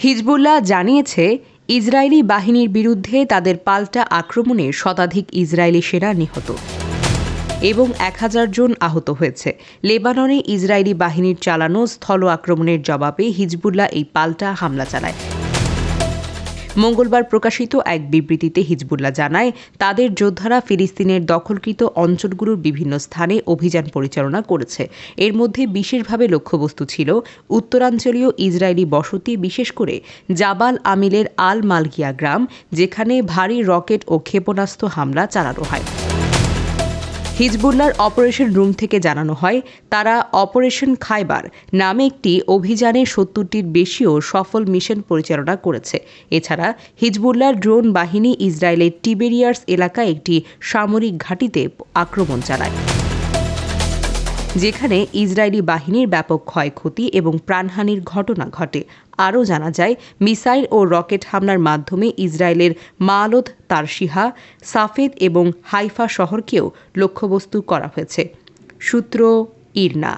Hezbollah জানিয়েছে, Israeli বাহিনীর বিরুদ্ধে তাদের পাল্টা আক্রমণে শতাধিক ইসরায়েলি সেনা নিহত এবং ১,০০০ জন আহত হয়েছে। লেবাননে ইসরায়েলি বাহিনীর চালানো স্থল আক্রমণের জবাবে হিজবুল্লাহ এই পাল্টা হামলা চালায়। মঙ্গলবার প্রকাশিত এক বিবৃতিতে হিজবুল্লাহ জানায়, তাদের যোদ্ধারা ফিলিস্তিনের দখলকৃত অঞ্চলগুলোর বিভিন্ন স্থানে অভিযান পরিচালনা করেছে। এর মধ্যে বিশেষভাবে লক্ষ্যবস্তু ছিল উত্তরাঞ্চলীয় ইসরায়েলি বসতি, বিশেষ করে জাবাল আমিলের আল মালকিয়া গ্রাম, যেখানে ভারী রকেট ও ক্ষেপণাস্ত্র হামলা চালানো হয়। হিজবুল্লাহর অপারেশন রুম থেকে জানানো হয়, তারা অপারেশন খাইবার নামে একটি অভিযানে ৭০টির বেশিও সফল মিশন পরিচালনা করেছে। এছাড়া হিজবুল্লাহর ড্রোন বাহিনী ইসরায়েলের টিবেরিয়াস এলাকায় একটি সামরিক ঘাঁটিতে আক্রমণ চালায়, যেখানে ইসরায়েলি বাহিনীর ব্যাপক ক্ষয়ক্ষতি এবং প্রাণহানির ঘটনা ঘটে। আরও জানা যায়, মিসাইল ও রকেট হামলার মাধ্যমে ইসরায়েলের মালদ, তারশিহা, সাফেদ এবং হাইফা শহরকেও লক্ষ্যবস্তু করা হয়েছে। সূত্র ইরনা।